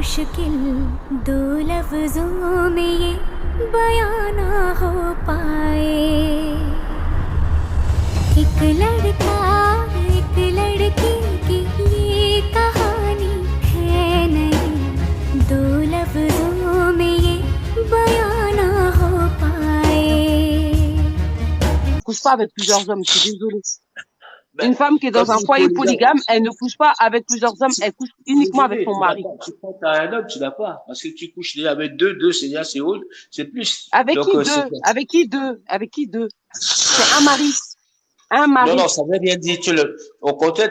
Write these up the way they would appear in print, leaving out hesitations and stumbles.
मुश्किल दो लफ्जों में ये बयां ना हो पाए। एक लड़का एक लड़की की ये कहानी है नहीं, दो लफ्जों में ये बयां ना हो पाए। Couche pas avec plusieurs hommes, je suis désolée. Ben, Une femme qui est dans un foyer polygame, elle ne couche pas avec plusieurs hommes, elle couche uniquement avec son mari. Tu prends un homme, tu n'as pas. Parce que tu couches déjà avec deux, c'est déjà, c'est haut, c'est plus. Avec Donc, qui deux? Avec qui deux? Avec qui deux? C'est un mari. Un mari. Non, ça veut rien dire. Au contraire,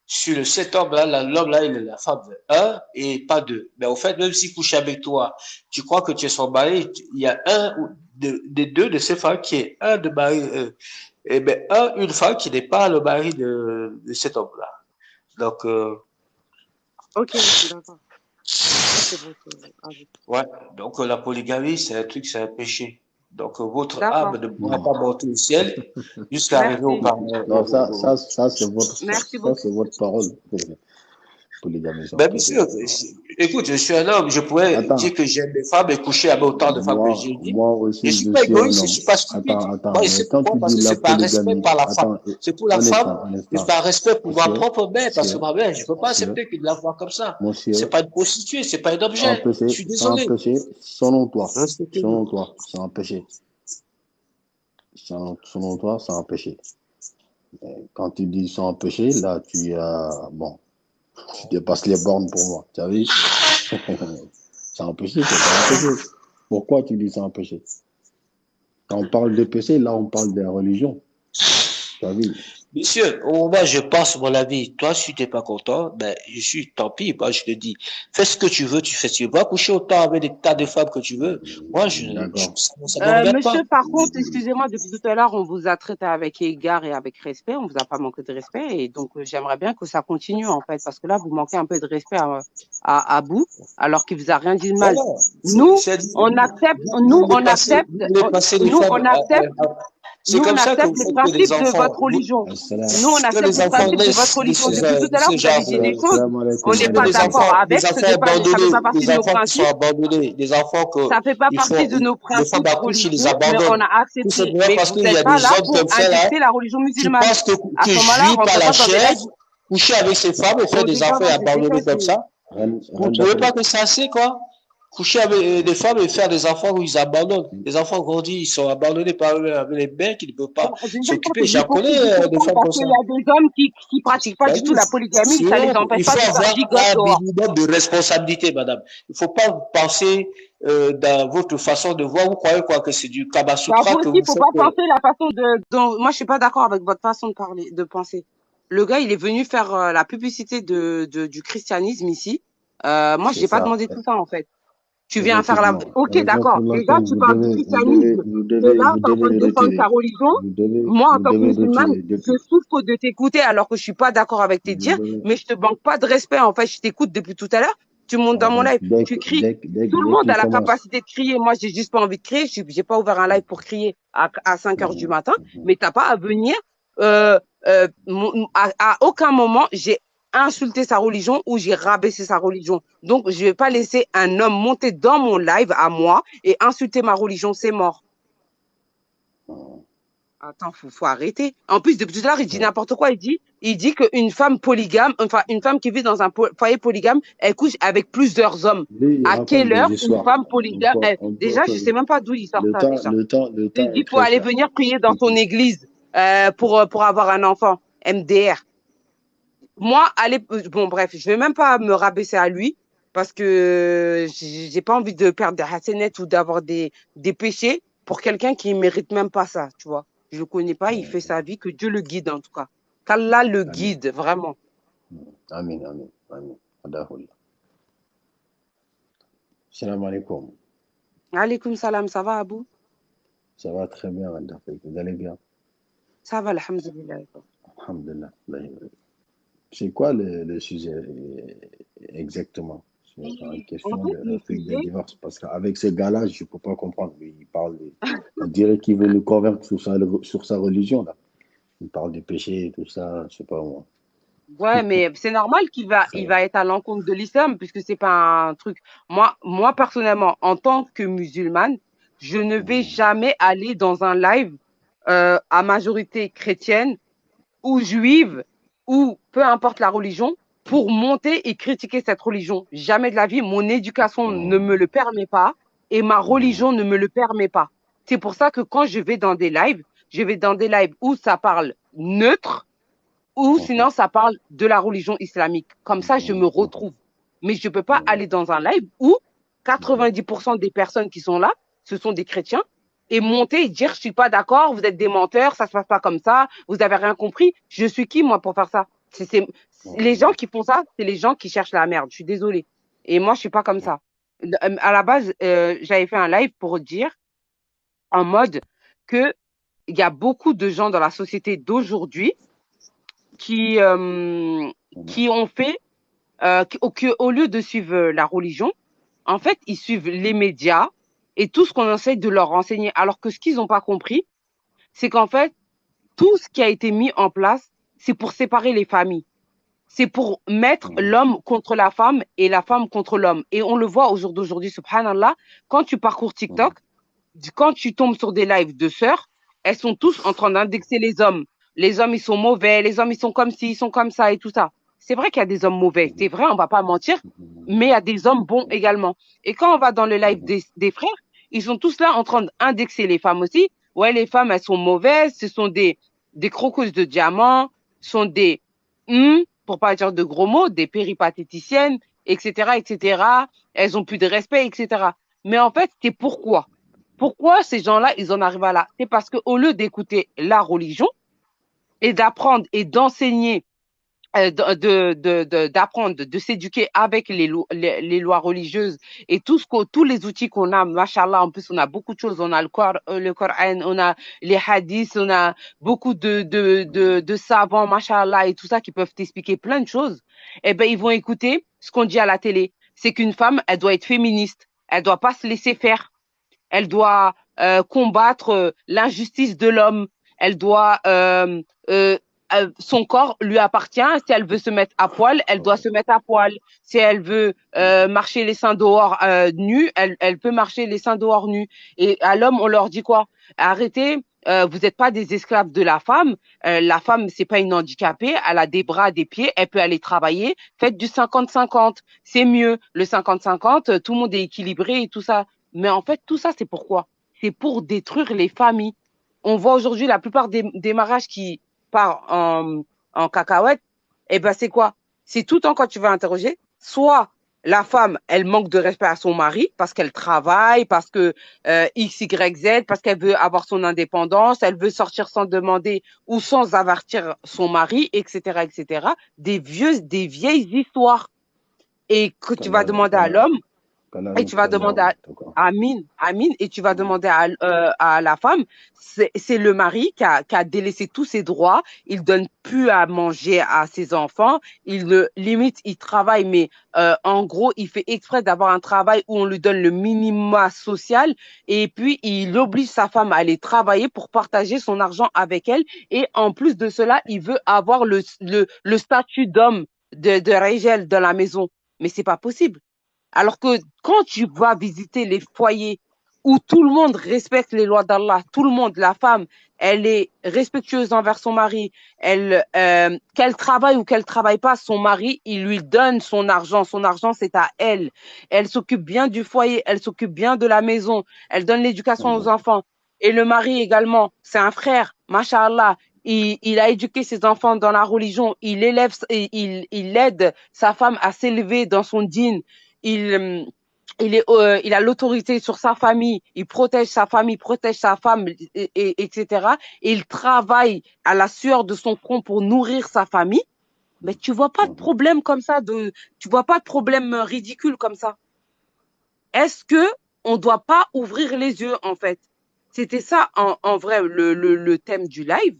sur le 7 hommes là, l'homme là, il est la femme de un et pas deux. Mais au fait, même s'il couche avec toi, tu crois que tu es son mari, il y a un ou des deux de ces femmes qui est un de mari, et ben une femme qui n'est pas le mari de cet homme là. Donc, ok, d'accord. Ouais, donc la polygamie, c'est un truc, c'est un péché. Donc votre âme ne pourra pas monter au ciel jusqu'à arriver au paradis. Non, ça c'est votre parole. Polygamie. Ben, bien sûr. Écoute, je suis un homme, je pourrais dire que j'aime les femmes et coucher avec autant de femmes que j'ai dit. Moi aussi, je suis pas égoïste, je suis pas stupide. C'est pourquoi? Parce que c'est par respect par la femme. C'est pour la femme, c'est par respect pour ma propre mère, parce que ma mère, je peux pas accepter qu'il la voie comme ça. C'est pas une prostituée, c'est pas un objet. Je suis désolé. C'est un péché, selon toi. Selon toi, c'est un péché. Selon toi, c'est un péché. Quand tu dis c'est un péché, là, tu dépasses les bornes pour moi. Tu as vu? C'est un péché, c'est pas un péché. Pourquoi tu dis c'est un péché? Quand on parle de péché, là, on parle de la religion. Tu as vu? Monsieur, au moment où je pense mon avis, toi, si tu n'es pas content, ben, tant pis, moi, je te dis, fais ce que tu veux, tu fais ce que tu veux. Va coucher autant avec des tas de femmes que tu veux. Moi, ça monsieur, par contre, excusez-moi, depuis tout à l'heure, on vous a traité avec égard et avec respect, on vous a pas manqué de respect, et donc, j'aimerais bien que ça continue, en fait, parce que là, vous manquez un peu de respect à Abou, alors qu'il vous a rien dit de mal. Nous, on accepte. C'est comme ça que vous les principes de votre religion. Nous, on accepte les principes de votre religion. Depuis tout à l'heure, vous avez dit des choses. On n'est pas d'accord avec. Ça fait pas partie de nos principes. Des enfants que ça fait pas partie de nos principes. Les mais on a accepté. Mais vous n'êtes pas là pour accepter la religion musulmane. Tu penses que juif par la chair, coucher avec ces femmes et faire des enfants et abandonner comme ça? Vous ne trouvez pas que c'est assez, quoi? Coucher avec des femmes et faire des enfants où ils abandonnent. Les enfants grandissent, ils sont abandonnés par les mères qui ne peuvent pas s'occuper. J'en connais des femmes comme ça. Il y a des hommes qui pratiquent pas du tout la polygamie, ça les empêche pas de faire gigoter. Il faut avoir un minimum de responsabilité, madame. Il ne faut pas penser dans votre façon de voir, vous croyez quoi, que c'est du Kamasutra que vous faites. Il ne faut pas penser la façon de... Moi, je suis pas d'accord avec votre façon de parler, de penser. Le gars, il est venu faire la publicité du christianisme ici. Moi, je n'ai pas demandé tout ça, en fait. Tu viens faire la... Ok, d'accord. Déjà, tu parles du christianisme. Et là, tu es en train de défendre ta religion. Moi, en tant que musulmane, je souffre de t'écouter alors que je suis pas d'accord avec tes dires, mais je te manque pas de respect. En fait, je t'écoute depuis tout à l'heure. Tu montes dans mon live, tu cries. Tout le monde a la capacité de crier. Moi, j'ai juste pas envie de crier. J'ai pas ouvert un live pour crier à 5 heures du matin. Mais t'as pas à venir, à aucun moment, j'ai insulter sa religion ou j'ai rabaissé sa religion. Donc, je vais pas laisser un homme monter dans mon live à moi et insulter ma religion, c'est mort. Attends, faut arrêter. En plus, depuis tout à l'heure, il dit n'importe quoi. Il dit qu'une femme polygame, enfin, une femme qui vit dans un foyer polygame, elle couche avec plusieurs hommes. À quelle heure une femme polygame, déjà, je sais même pas d'où il sort ça, déjà. Il dit faut aller venir prier dans son église, pour avoir un enfant. MDR. Moi, bon, bref, je vais même pas me rabaisser à lui parce que j'ai pas envie de perdre des hasanettes ou d'avoir des péchés pour quelqu'un qui mérite même pas ça, tu vois. Je le connais pas, il fait sa vie, que Dieu le guide en tout cas. Qu'Allah le guide, vraiment. Amin. Salam alaikum. Alaikum salam, ça va, Abou? Ça va très bien, vous allez bien? Ça va, alhamdulillah. Alhamdulillah. C'est quoi le sujet exactement? C'est une question de divorce. Parce qu'avec ce gars-là, je ne peux pas comprendre. Il parle on dirait qu'il veut nous convaincre sur sa religion, là. Il parle du péché et tout ça, je ne sais pas moi. Ouais, mais c'est normal il va être à l'encontre de l'islam puisque c'est pas un truc. Moi, personnellement, en tant que musulmane, je ne vais jamais aller dans un live à majorité chrétienne ou juive ou peu importe la religion pour monter et critiquer cette religion. Jamais de la vie, mon éducation ne me le permet pas et ma religion ne me le permet pas. C'est pour ça que quand je vais dans des lives, je vais dans des lives où ça parle neutre ou sinon ça parle de la religion islamique. Comme ça, je me retrouve. Mais je ne peux pas aller dans un live où 90% des personnes qui sont là, ce sont des chrétiens, et monter et dire, je suis pas d'accord, vous êtes des menteurs, ça se passe pas comme ça, vous avez rien compris. Je suis qui, moi, pour faire ça? Les gens qui font ça, c'est les gens qui cherchent la merde. Je suis désolée. Et moi, je suis pas comme ça. À la base, j'avais fait un live pour dire, en mode, que il y a beaucoup de gens dans la société d'aujourd'hui qui, qui ont fait, au lieu de suivre la religion, en fait, ils suivent les médias et tout ce qu'on essaie de leur renseigner. Alors que ce qu'ils n'ont pas compris, c'est qu'en fait, tout ce qui a été mis en place, c'est pour séparer les familles. C'est pour mettre l'homme contre la femme et la femme contre l'homme. Et on le voit au jour d'aujourd'hui, subhanallah, quand tu parcours TikTok, quand tu tombes sur des lives de sœurs, elles sont tous en train d'indexer les hommes. Les hommes, ils sont mauvais, les hommes, ils sont comme ci, ils sont comme ça et tout ça. C'est vrai qu'il y a des hommes mauvais, c'est vrai, on va pas mentir, mais il y a des hommes bons également. Et quand on va dans le live des frères, ils sont tous là en train d'indexer les femmes aussi. Ouais, les femmes, elles sont mauvaises, ce sont des crocos de diamants, sont des, pour pas dire de gros mots, des péripatéticiennes, etc., etc. Elles ont plus de respect, etc. Mais en fait, c'est pourquoi? Pourquoi ces gens-là, ils en arrivent à là? C'est parce que au lieu d'écouter la religion et d'apprendre et d'enseigner, d'apprendre, de s'éduquer avec les lois religieuses et tous les outils qu'on a, machallah, en plus on a beaucoup de choses, on a le Coran, on a les hadiths, on a beaucoup de savants, machallah, et tout ça qui peuvent t'expliquer plein de choses. Eh ben, ils vont écouter ce qu'on dit à la télé. C'est qu'une femme, elle doit être féministe. Elle doit pas se laisser faire. Elle doit combattre l'injustice de l'homme. Elle doit son corps lui appartient. Si elle veut se mettre à poil, elle doit se mettre à poil. Si elle veut marcher les seins dehors nus, elle peut marcher les seins dehors nus. Et à l'homme, on leur dit quoi? Arrêtez. Vous n'êtes pas des esclaves de la femme. La femme, c'est pas une handicapée. Elle a des bras, des pieds. Elle peut aller travailler. Faites du 50-50. C'est mieux. Le 50-50, tout le monde est équilibré et tout ça. Mais en fait, tout ça, c'est pourquoi? C'est pour détruire les familles. On voit aujourd'hui la plupart des mariages qui partent en cacahuète. Eh ben, c'est quoi? C'est tout le temps quand tu vas interroger. Soit la femme, elle manque de respect à son mari parce qu'elle travaille, parce que X, Y, Z, parce qu'elle veut avoir son indépendance, elle veut sortir sans demander ou sans avertir son mari, etc., etc. Des vieilles histoires. Et que tu vas demander à l'homme, et tu vas demander à Amine, et tu vas demander à la femme, c'est le mari qui a délaissé tous ses droits, il donne plus à manger à ses enfants, limite, il travaille, mais en gros, il fait exprès d'avoir un travail où on lui donne le minimum social, et puis il oblige sa femme à aller travailler pour partager son argent avec elle, et en plus de cela, il veut avoir le statut d'homme, de Régel dans la maison. Mais c'est pas possible. Alors que quand tu vas visiter les foyers où tout le monde respecte les lois d'Allah, tout le monde, la femme, elle est respectueuse envers son mari, qu'elle travaille ou qu'elle travaille pas, son mari, il lui donne son argent c'est à elle. Elle s'occupe bien du foyer, elle s'occupe bien de la maison, elle donne l'éducation aux enfants. Et le mari également, c'est un frère, masha'Allah. Il a éduqué ses enfants dans la religion, il aide sa femme à s'élever dans son dîn. Il a l'autorité sur sa famille, il protège sa famille, protège sa femme, etc. Et il travaille à la sueur de son front pour nourrir sa famille. Mais tu vois pas de problème comme ça, tu vois pas de problème ridicule comme ça. Est-ce que on doit pas ouvrir les yeux en fait? C'était ça en vrai le thème du live.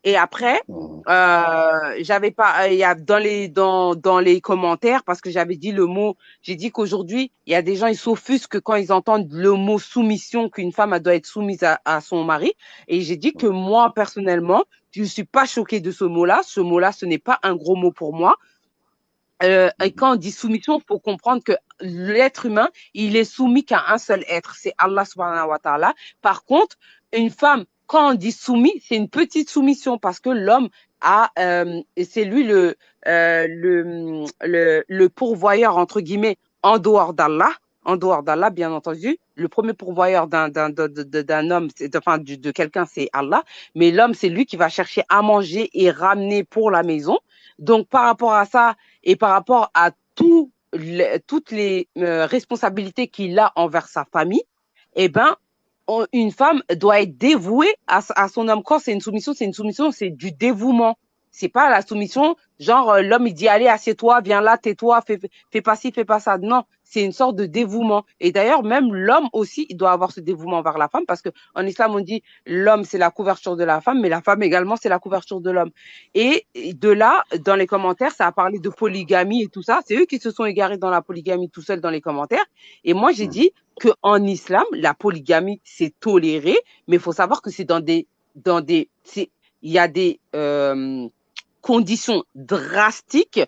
Et après, j'avais pas, il y a dans les commentaires parce que j'avais dit le mot, j'ai dit qu'aujourd'hui il y a des gens ils s'offusquent quand ils entendent le mot soumission qu'une femme elle doit être soumise à son mari. Et j'ai dit que moi personnellement, je suis pas choquée de ce mot-là. Ce mot-là, ce n'est pas un gros mot pour moi. Et quand on dit soumission, il faut comprendre que l'être humain, il est soumis qu'à un seul être, c'est Allah subhanahu wa ta'ala. Par contre, une femme, quand on dit soumis, c'est une petite soumission parce que l'homme a, c'est lui le pourvoyeur, entre guillemets, en dehors d'Allah, bien entendu. Le premier pourvoyeur d'un homme, enfin, de quelqu'un, c'est Allah. Mais l'homme, c'est lui qui va chercher à manger et ramener pour la maison. Donc, par rapport à ça, et par rapport à toutes les responsabilités qu'il a envers sa famille, eh ben, une femme doit être dévouée à son homme. Quand c'est une soumission, c'est du dévouement. C'est pas la soumission, genre l'homme il dit allez assieds-toi, viens là, tais-toi, fais pas ci, fais pas ça. Non, c'est une sorte de dévouement. Et d'ailleurs même l'homme aussi, il doit avoir ce dévouement vers la femme parce que en islam on dit l'homme c'est la couverture de la femme, mais la femme également c'est la couverture de l'homme. Et de là, dans les commentaires, ça a parlé de polygamie et tout ça. C'est eux qui se sont égarés dans la polygamie tout seuls dans les commentaires. Et moi j'ai dit que en islam la polygamie c'est toléré, mais il faut savoir que c'est il y a des conditions drastiques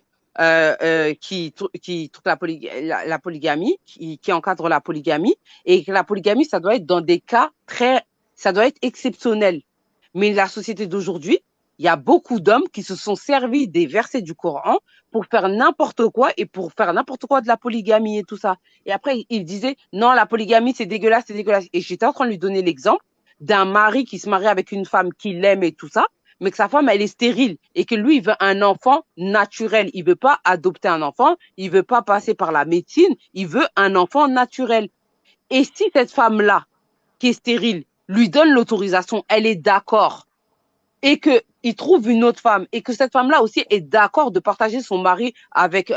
qui la polygamie, qui encadrent la polygamie, et que la polygamie, ça doit être dans des cas ça doit être exceptionnel. Mais la société d'aujourd'hui, il y a beaucoup d'hommes qui se sont servis des versets du Coran pour faire n'importe quoi et pour faire n'importe quoi de la polygamie et tout ça. Et après, il disait, non, la polygamie, c'est dégueulasse, c'est dégueulasse. Et j'étais en train de lui donner l'exemple d'un mari qui se marie avec une femme qu'il aime et tout ça, mais que sa femme, elle est stérile et que lui, il veut un enfant naturel. Il veut pas adopter un enfant, il veut pas passer par la médecine, il veut un enfant naturel. Et si cette femme-là, qui est stérile, lui donne l'autorisation, elle est d'accord, et qu'il trouve une autre femme, et que cette femme-là aussi est d'accord de partager son mari avec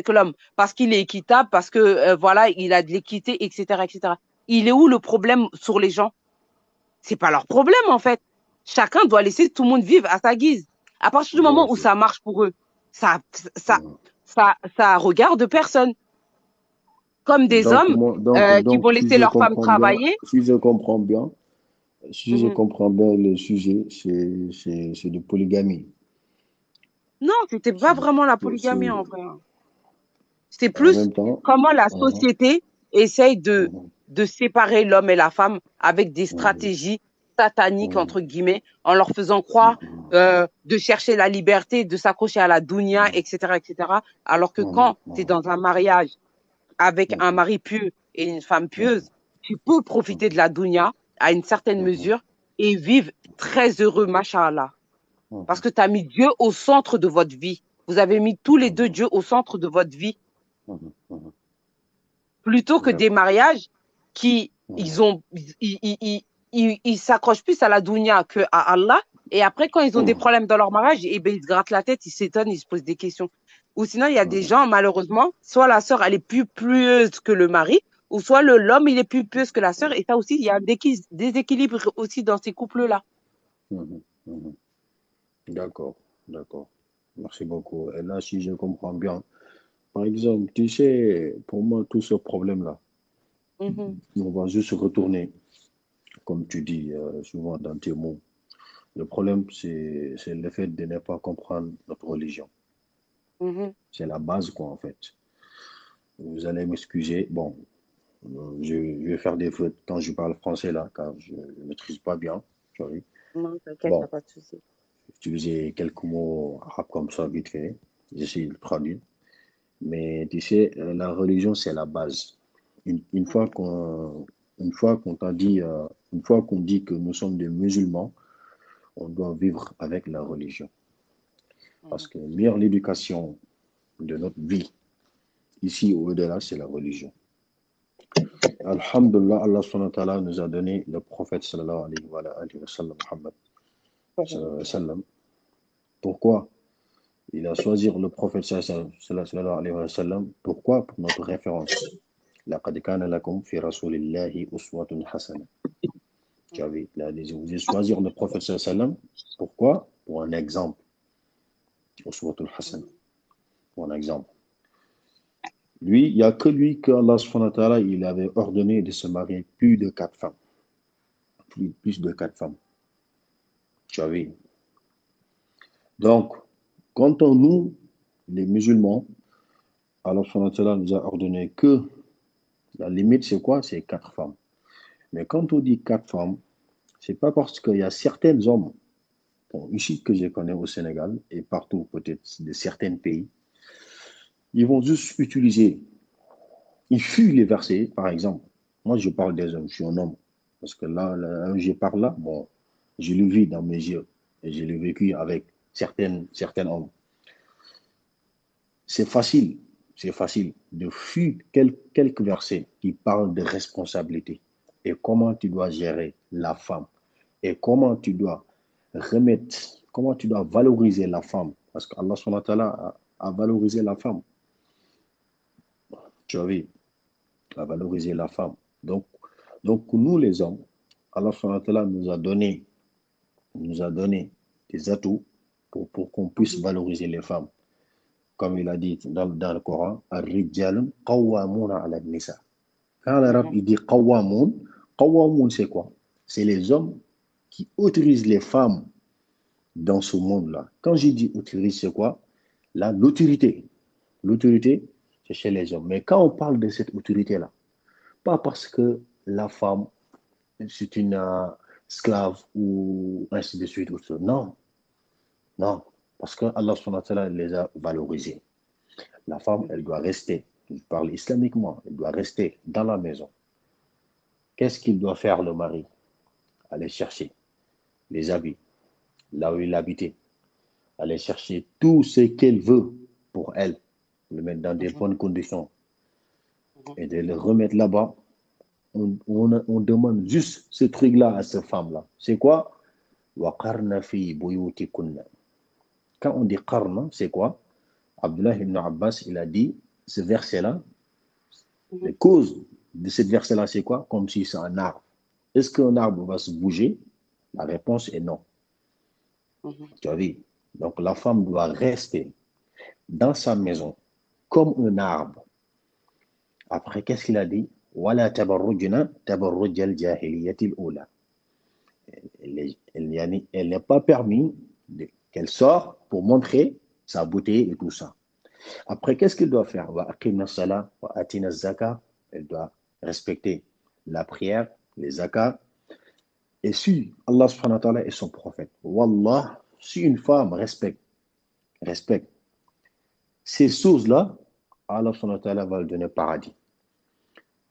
l'homme, parce qu'il est équitable, parce que voilà, il a de l'équité, etc., etc. Il est où le problème sur les gens? C'est pas leur problème, en fait. Chacun doit laisser tout le monde vivre à sa guise. À partir du moment où ça marche pour eux, ça regarde personne. Comme des hommes qui vont laisser leur femme travailler. Si je comprends bien, le sujet, c'est de polygamie. Non, c'était pas vraiment la polygamie en vrai. C'est plus comment la société essaye de séparer l'homme et la femme avec des stratégies sataniques, entre guillemets, en leur faisant croire de chercher la liberté, de s'accrocher à la dunya, etc., etc. Alors que quand tu es dans un mariage avec un mari pieux et une femme pieuse, tu peux profiter de la dunya à une certaine mesure et vivre très heureux, machallah. Parce que tu as mis Dieu au centre de votre vie. Vous avez mis tous les deux Dieu au centre de votre vie. Plutôt que des mariages qui, ils s'accrochent plus à la dunya que à Allah. Et après, quand ils ont des problèmes dans leur mariage, eh ben, ils se grattent la tête, ils s'étonnent, ils se posent des questions. Ou sinon, il y a des gens, malheureusement, soit la sœur, elle est plus pieuse que le mari, ou soit l'homme, il est plus pieux que la sœur. Et ça aussi, il y a un déséquilibre aussi dans ces couples-là. D'accord. Merci beaucoup. Et là, si je comprends bien, par exemple, tu sais, pour moi, tout ce problème-là, on va juste retourner, comme tu dis souvent dans tes mots. Le problème, c'est le fait de ne pas comprendre notre religion. C'est la base, quoi, en fait. Vous allez m'excuser. Bon, je vais faire des fautes quand je parle français, là, car je ne maîtrise pas bien. Sorry. Non, t'inquiète, bon, pas de souci. Utiliser quelques mots arabes comme ça, vite fait. J'essaie de le traduire. Mais tu sais, la religion, c'est la base. Une fois qu'on dit que nous sommes des musulmans, on doit vivre avec la religion. Parce que meilleure l'éducation de notre vie, ici ou au-delà, c'est la religion. Alhamdulillah, Allah subhanahu wa ta'ala nous a donné le prophète sallallahu alayhi wa sallam, Muhammad sallallahu alayhi wa sallam. Pourquoi il a choisi le prophète sallallahu alayhi wa sallam? Pourquoi? Pour notre référence. لَقَدْ كَانَ لَكُمْ فِي رَسُولِ اللَّهِ أُسْوَةٌ حَسَنَةٌ. Vous avez choisi le prophète sallallahu alayhi wa sallam. Pourquoi? Pour un exemple. Uswatul Hasan. Pour un exemple. Lui, il n'y a que lui que Allah subhanahu wa ta'ala, il avait ordonné de se marier plus de 4 femmes. Plus de 4 femmes. Tu as vu? Donc, quand on nous, les musulmans, Allah subhanahu wa ta'ala nous a ordonné que la limite, c'est quoi? C'est 4 femmes. Mais quand on dit 4 femmes, c'est pas parce qu'il y a certains hommes, bon, ici que je connais au Sénégal et partout, peut-être de certains pays, ils vont juste utiliser, ils fuient les versets, par exemple. Moi, je parle des hommes, je suis un homme. Parce que là où je parle là, bon, je le vis dans mes yeux et je l'ai vécu avec certains hommes. C'est facile de fuir quelques versets qui parlent de responsabilité et comment tu dois gérer la femme et comment tu dois valoriser la femme. Parce qu'Allah subhanahu wa ta'ala a valorisé la femme. Tu as vu, a valorisé la femme. Donc nous les hommes, Allah subhanahu wa ta'ala nous a donné des atouts pour qu'on puisse valoriser les femmes. Comme il a dit dans le Coran, Ar-Rijal qawwamuna 'ala an-nisa. Quand l'arabe il dit qawwamun, c'est quoi? C'est les hommes qui autorisent les femmes dans ce monde-là. Quand je dis autorise, c'est quoi? Là, l'autorité. L'autorité, c'est chez les hommes. Mais quand on parle de cette autorité-là, pas parce que la femme, c'est une esclave ou ainsi de suite. Non. Non. Parce que Allah subhanahu wa ta'ala les a valorisés. La femme, elle doit rester, je parle islamiquement, elle doit rester dans la maison. Qu'est-ce qu'il doit faire le mari? Aller chercher les habits, là où il habitait. Aller chercher tout ce qu'elle veut pour elle, le mettre dans des bonnes conditions. Et de le remettre là-bas. On demande juste ce truc-là à cette femme-là. C'est quoi? وَقَرْنَ فِي بُيُوتِكُنَّ. Quand on dit qarna, c'est quoi? Abdullah ibn Abbas, il a dit, ce verset-là, les causes de ce verset-là, c'est quoi? Comme si c'est un arbre. Est-ce qu'un arbre va se bouger? La réponse est non. Tu as vu? Donc la femme doit rester dans sa maison comme un arbre. Après, qu'est-ce qu'il a dit? وَلَا تَبَرُّجْنَا تَبَرُّجَ الْجَاهِلِيَّةِ الْأُولَى. Elle n'est pas permis qu'elle sort pour montrer sa beauté et tout ça. Après, qu'est-ce qu'elle doit faire? Elle doit respecter la prière, les zakats. Et si Allah subhanahu wa ta'ala est son prophète, wallah, si une femme respecte ces choses-là, Allah subhanahu wa ta'ala va lui donner paradis.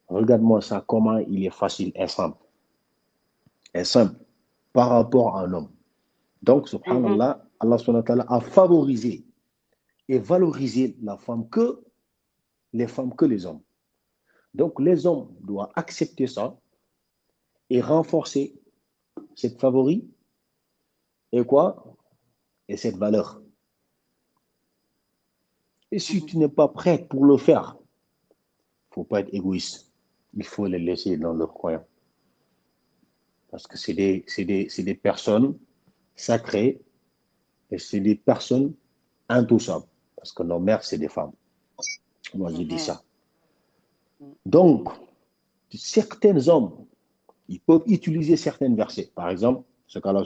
Regarde-moi ça, comment il est facile et simple. Et simple par rapport à un homme. Donc, subhanallah, Allah subhanahu wa ta'ala a favorisé et valorisé la femme que les femmes que les hommes. Donc, les hommes doivent accepter ça et renforcer cette favori et quoi? Et cette valeur. Et si tu n'es pas prête pour le faire, il ne faut pas être égoïste. Il faut les laisser dans leur coin. Parce que c'est des personnes sacrées et c'est des personnes intouchables. Parce que nos mères, c'est des femmes. Moi, je dis ça. Donc, certains hommes, ils peuvent utiliser certains versets. Par exemple, ce qu'Allah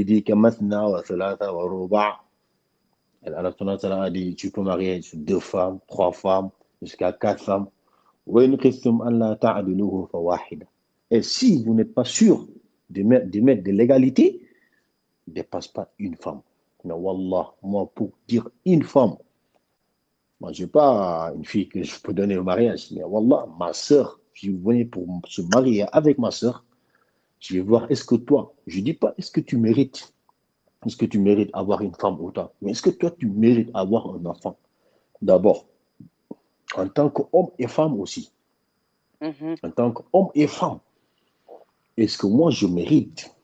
dit que maintenant, Allah a dit, tu peux marier 2 femmes, 3 femmes, jusqu'à 4 femmes. Et si vous n'êtes pas sûr de mettre de l'égalité, ne dépasse pas une femme. Mais wallah, moi, pour dire une femme, moi, je n'ai pas une fille que je peux donner au mariage, mais wallah, ma soeur, si vous venez pour se marier avec ma soeur, je vais voir, est-ce que toi, je ne dis pas, est-ce que tu mérites avoir une femme ou pas, mais est-ce que toi, tu mérites avoir un enfant? D'abord, en tant qu'homme et femme aussi. En tant qu'homme et femme, est-ce que moi, je mérite?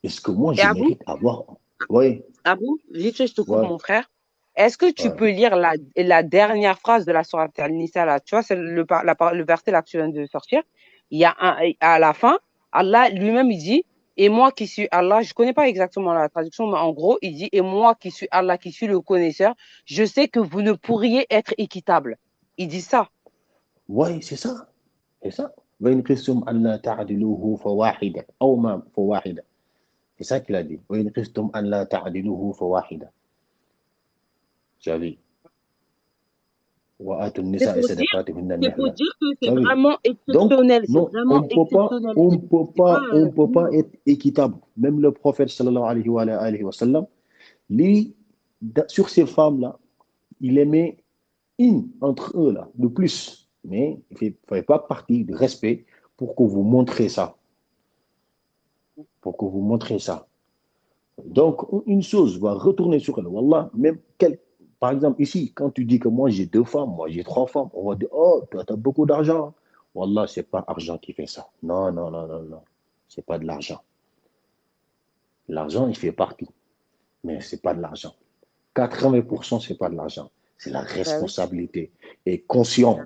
Est-ce que moi, je mérite avoir... Oui. Abou, vite fait, je te coupe, mon frère. Est-ce que tu peux lire la dernière phrase de la sourate Al-Nisa là? Tu vois, c'est le verset là que tu viens de sortir. Il y a à la fin, Allah lui-même, il dit, et moi qui suis Allah, je connais pas exactement la traduction, mais en gros, il dit, et moi qui suis Allah, qui suis le connaisseur, je sais que vous ne pourriez être équitable. Il dit ça. Oui, c'est ça. C'est ça. C'est ça qu'il a dit. وإن خفتم أن لا تعدلوه فواحدة. Tu as vu? وآتوا النساء صدقاتهن C'est pour نحلة. dire que Tu c'est as vu? vraiment Donc, exceptionnel. C'est non, vraiment exceptionnel. on peut pas être équitable. Même le prophète sallallahu alayhi wa sallam, lui, sur ces femmes-là, il aimait une entre eux là, de plus. Mais il ne fait pas partie du respect pour que vous montrez ça. Pour que vous montrez ça. Donc, une chose va retourner sur elle. Wallah, même par exemple, ici, quand tu dis que moi j'ai 2 femmes, moi j'ai 3 femmes, on va dire, oh, toi, tu as beaucoup d'argent. Wallah, ce n'est pas l'argent qui fait ça. Non, non, non, non, non. Ce n'est pas de l'argent. L'argent, il fait partie. Mais ce n'est pas de l'argent. 80%, ce n'est pas de l'argent. C'est la responsabilité. Et conscient,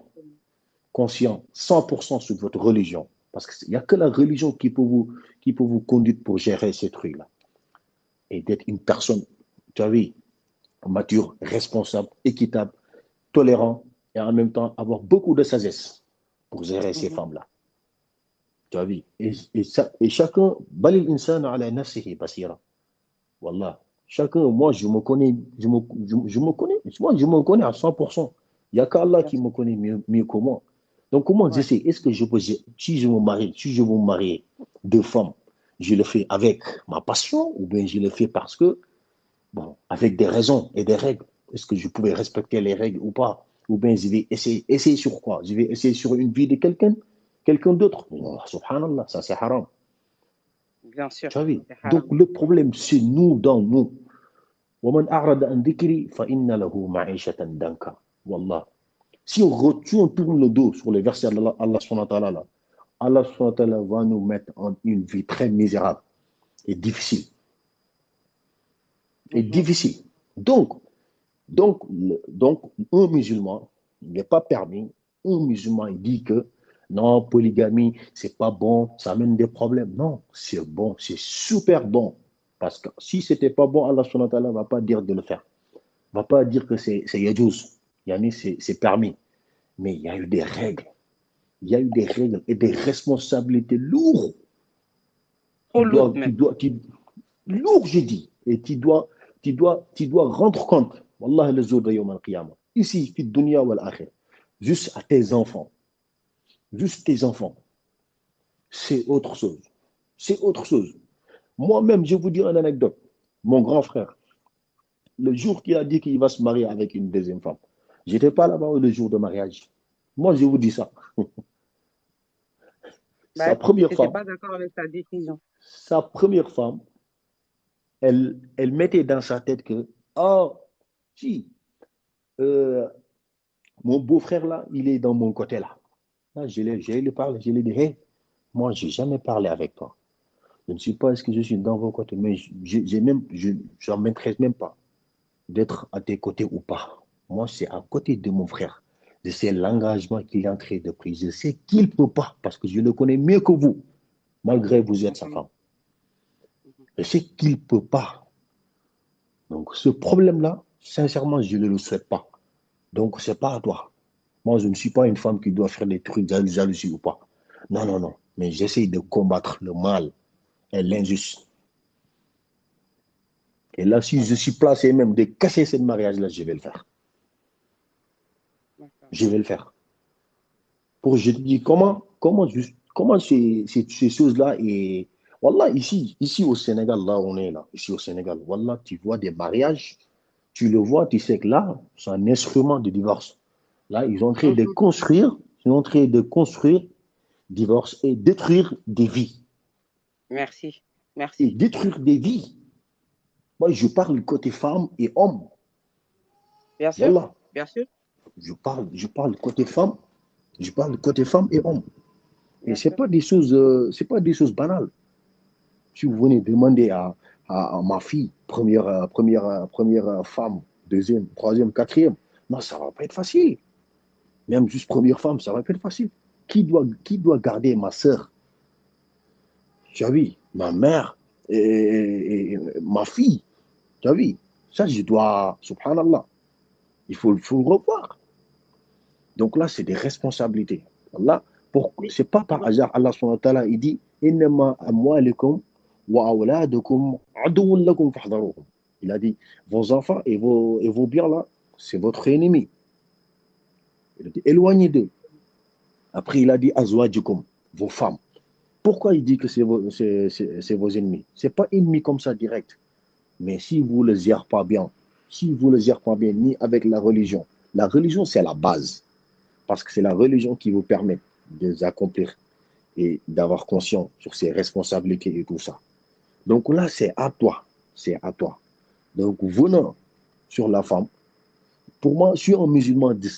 100% sur votre religion. Parce qu'il n'y a que la religion qui peut vous conduire pour gérer ces trucs-là. Et d'être une personne, tu as vu, mature, responsable, équitable, tolérant, et en même temps avoir beaucoup de sagesse pour gérer ces femmes-là. Tu as vu? Et chacun, balil insan ala nafsihi basira. Wallah. Chacun, moi, je me connais à 100%. Il n'y a qu'Allah qui me connaît mieux que moi. Donc, comment je sais, est-ce que si je veux me marier 2 femmes, je le fais avec ma passion ou bien je le fais parce que, bon, avec des raisons et des règles. Est-ce que je pouvais respecter les règles ou pas? Ou bien je vais essayer sur quoi? Je vais essayer sur une vie de quelqu'un d'autre. Oh, subhanallah, ça c'est haram. Bien sûr. Tu as vu? Donc le problème, c'est nous dans nous. وَمَنْ أَعْرَضَ عَنْ ذِكْرِي فَإِنَّ لَهُ مَعِيشَةً ضَنْكًا. Wallah. Si on tourne le dos sur les versets d'Allah subhanahu wa ta'ala, Allah subhanahu wa ta'ala va nous mettre en une vie très misérable et difficile. Difficile. Donc, un musulman, il n'est pas permis. Un musulman, il dit que non, polygamie, c'est pas bon, ça amène des problèmes. Non, c'est bon, c'est super bon. Parce que si c'était pas bon, Allah subhanahu wa ta'ala va pas dire de le faire. Va pas dire que c'est yajouz. Yani c'est permis. Mais il y a eu des règles. Il y a eu des règles et des responsabilités lourdes. Trop lourdes même. Lourd, j'ai dit. Et tu dois rendre compte. Wallah le jour de Yawm al-Qiyamah. Ici, fi dunya wal akhir. Juste à tes enfants. Juste tes enfants. C'est autre chose. C'est autre chose. Moi-même, je vais vous dire une anecdote. Mon grand frère, le jour qu'il a dit qu'il va se marier avec une deuxième femme, je n'étais pas là-bas le jour de mariage. Moi, je vous dis ça. Sa première femme. Pas d'accord avec ta décision. Sa première femme, elle mettait dans sa tête que, oh, si, mon beau-frère là, il est dans mon côté là. Là, je lui parle, je lui dis, hey, moi, je n'ai jamais parlé avec toi. Je ne sais pas est-ce que je suis dans vos côtés, mais je n'en m'intéresse même pas d'être à tes côtés ou pas. Moi, c'est à côté de mon frère. Je sais l'engagement qu'il est en train de prendre. Je sais qu'il ne peut pas, parce que je le connais mieux que vous, malgré que vous êtes sa femme. Je sais qu'il ne peut pas. Donc, ce problème-là, sincèrement, je ne le souhaite pas. Donc, ce n'est pas à toi. Moi, je ne suis pas une femme qui doit faire des trucs de jalousie ou pas. Non, non, non. Mais j'essaie de combattre le mal et l'injuste. Et là, si je suis placé même de casser ce mariage-là, je vais le faire. Je vais le faire. Je te dis comment ces choses-là et Wallah, ici au Sénégal, là on est là, ici au Sénégal, Wallah, tu vois des mariages, tu le vois, tu sais que là, c'est un instrument de divorce. Là, ils sont en train de construire divorce et détruire des vies. Merci. Et détruire des vies. Moi, je parle côté femme et homme. Bien sûr. Wallah. Bien sûr. Je parle côté femme. Je parle côté femme et homme. Et c'est pas des choses banales. Si vous venez demander à ma fille, première femme, deuxième, troisième, quatrième, non, ça va pas être facile. Même juste première femme, ça va pas être facile. Qui doit garder ma sœur? Tu as vu, ma mère et ma fille. Tu as vu, ça je dois, subhanallah, il faut le revoir. Donc là, c'est des responsabilités. Là, c'est pas par hasard, Allah subhanahu wa ta'ala, il dit, innama amwalikum وأولادكم عدو لكم فاحذروهم. Il a dit, vos enfants et vos biens là, c'est votre ennemi. Il a dit, éloignez d'eux. Après, il a dit, azwajukum, vos femmes. Pourquoi il dit que c'est vos ennemis? C'est pas ennemis comme ça direct. Mais si vous ne le gérez pas bien, si vous ne le gérez pas bien, ni avec la religion c'est la base. Parce que c'est la religion qui vous permet de vous accomplir et d'avoir conscience sur ses responsabilités et tout ça. Donc là, c'est à toi. C'est à toi. Donc, venant sur la femme, pour moi, je suis un musulman de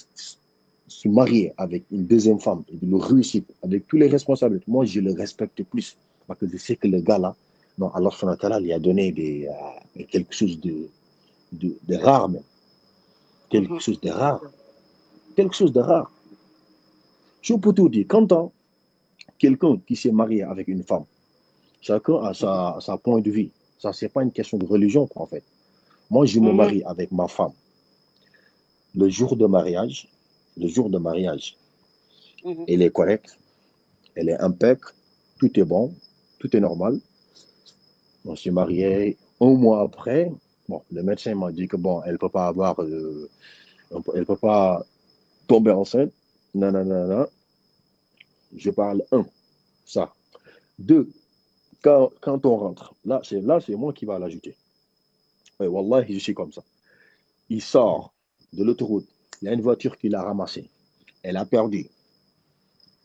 se marier avec une deuxième femme et de le réussir avec tous les responsables. Moi, je le respecte plus. Parce que je sais que le gars là, non, Allah subhanahu wa ta'ala lui a donné quelque chose de rare même. Quelque chose de rare. Quelque chose de rare. Je peux tout dire. Quand quelqu'un qui s'est marié avec une femme, chacun a sa point de vue. Ça, c'est pas une question de religion, quoi, en fait. Moi, je me marie avec ma femme. Le jour de mariage, elle est correcte, elle est impeccable, tout est bon, tout est normal. On s'est marié un mois après. Bon, le médecin m'a dit que bon, elle peut pas tomber enceinte. Non, non, non, non. Je parle ça. 2, quand on rentre, là c'est moi qui va l'ajouter. Ouais, wallahi, je suis comme ça. Il sort de l'autoroute, il y a une voiture qui l'a ramassé. Elle a perdu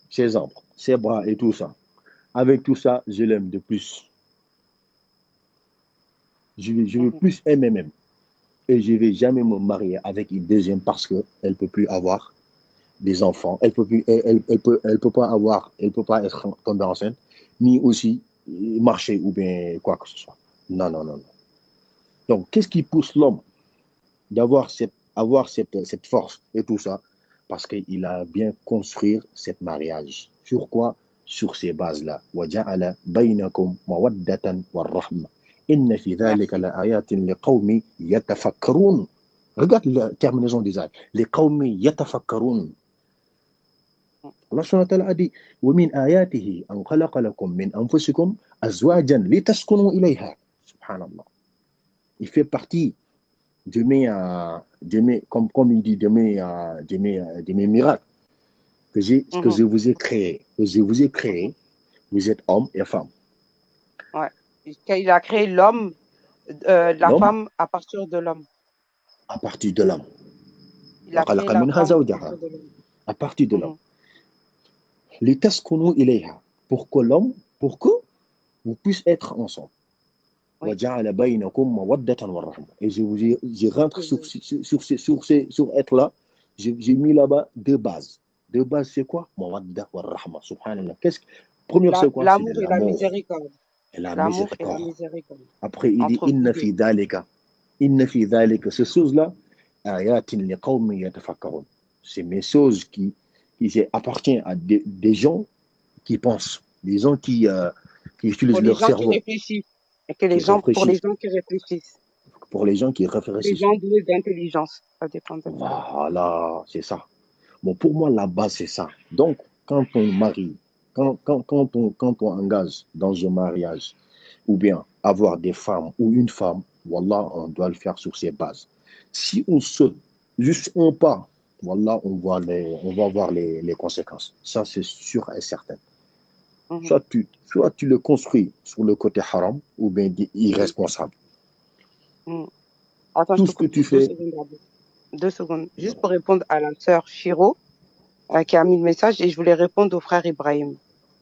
ses arbres, ses bras et tout ça. Avec tout ça, je l'aime de plus. Je veux plus aimer même. Et je ne vais jamais me marier avec une deuxième parce qu'elle ne peut plus avoir des enfants. Elle peut pas être tombée enceinte, ni aussi marcher ou bien quoi que ce soit. Non, non, non, non. Donc, qu'est-ce qui pousse l'homme d'avoir cette force et tout ça? Parce qu'il a bien construit cet mariage. Sur quoi? Sur ces bases-là. وَجَعَلَ بَيْنَكُمْ مَوَدَّةً وَالرَّحْمَةً إِنَّ فِي ذَلِكَ لَآيَاتٍ لِقَوْمٍ يَتَفَكَّرُونَ. Regarde la terminaison des ayats. لِقَوْمٍ يَتَفَكَّرُونَ. Allah subhanahu wa ta'ala a dit وَمِنْ آيَاتِهِ أَنْ خَلَقَ لَكُم مِّنْ أَنفُسِكُمْ أَزْوَاجًا لِتَسْكُنُوا إِلَيْهَا. Subhanallah. Il fait partie de mes comme il dit, de mes miracles que je vous ai créé. Vous êtes hommes et femmes. Ouais. Il a créé l'homme, la femme à partir de l'homme. À partir de l'homme. Il a créé la femme à partir de l'homme. لِتَسْكُنُوا إِلَيْهَا. Pour que vous puissiez être ensemble. Oui. Et je rentre sur être là, j'ai mis là-bas 2 bases. 2 bases, c'est quoi? Mawadda wa rahma. Subhanallah. Première, c'est quoi? L'amour et la miséricorde. Et la miséricorde. Après, il dit inna fi dhalika. Ces choses-là, ayatin liqawmin yatafakkarun. C'est mes choses qui appartiennent à des gens qui pensent, des gens qui utilisent leur cerveau. Qui réfléchissent. Et que les gens, pour les gens qui réfléchissent. Pour les gens qui réfléchissent. Les gens doués d'intelligence. Ça dépend de ça. Voilà, c'est ça. Bon, pour moi, la base, c'est ça. Donc, quand on marie, quand on engage dans un mariage, ou bien avoir des femmes ou une femme, wallah, on doit le faire sur ces bases. Si on saute juste un pas, wallah, on va voir les conséquences. Ça, c'est sûr et certain. Soit tu le construis sur le côté haram ou bien irresponsable. Attends, tout ce que tu fais. 2 secondes. Juste pour répondre à la sœur Chiro qui a mis le message, et je voulais répondre au frère Ibrahim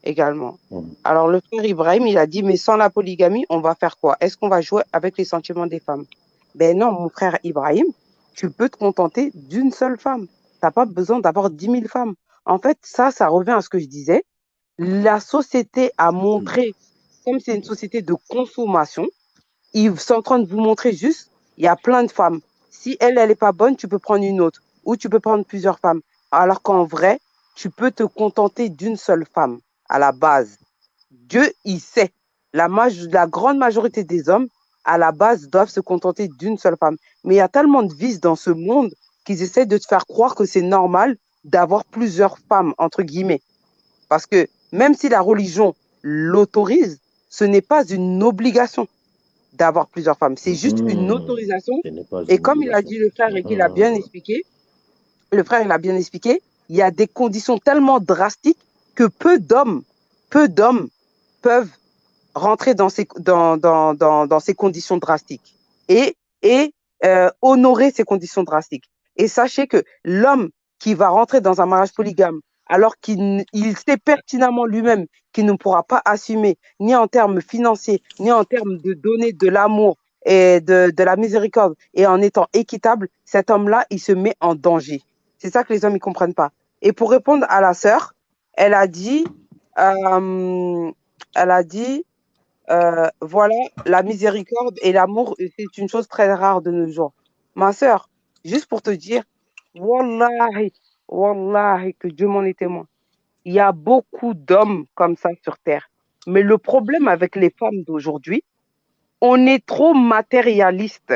également. Alors le frère Ibrahim, il a dit, mais sans la polygamie, on va faire quoi? Est-ce qu'on va jouer avec les sentiments des femmes? Ben non, mon frère Ibrahim, tu peux te contenter d'une seule femme. T'as pas besoin d'avoir 10 000 femmes. En fait, ça revient à ce que je disais. La société a montré, comme c'est une société de consommation, ils sont en train de vous montrer juste, il y a plein de femmes. Si elle est pas bonne, tu peux prendre une autre. Ou tu peux prendre plusieurs femmes. Alors qu'en vrai, tu peux te contenter d'une seule femme, à la base. Dieu, il sait. La grande majorité des hommes, à la base, doivent se contenter d'une seule femme. Mais il y a tellement de vices dans ce monde qu'ils essaient de te faire croire que c'est normal d'avoir plusieurs femmes, entre guillemets. Parce que même si la religion l'autorise, ce n'est pas une obligation d'avoir plusieurs femmes. C'est juste une autorisation. Ce n'est pas Et une comme il a obligation. dit le frère et qu'il a bien expliqué, il y a des conditions tellement drastiques que peu d'hommes peuvent rentrer dans ces conditions drastiques et honorer ces conditions drastiques. Et sachez que l'homme qui va rentrer dans un mariage polygame alors qu'il sait pertinemment lui-même qu'il ne pourra pas assumer ni en termes financiers, ni en termes de donner de l'amour et de la miséricorde et en étant équitable, cet homme-là, il se met en danger. C'est ça que les hommes ne comprennent pas. Et pour répondre à la sœur, elle a dit, voilà, la miséricorde et l'amour, c'est une chose très rare de nos jours. Ma sœur, juste pour te dire, wallahi, wallahi, que Dieu m'en est témoin. Il y a beaucoup d'hommes comme ça sur Terre. Mais le problème avec les femmes d'aujourd'hui, on est trop matérialiste.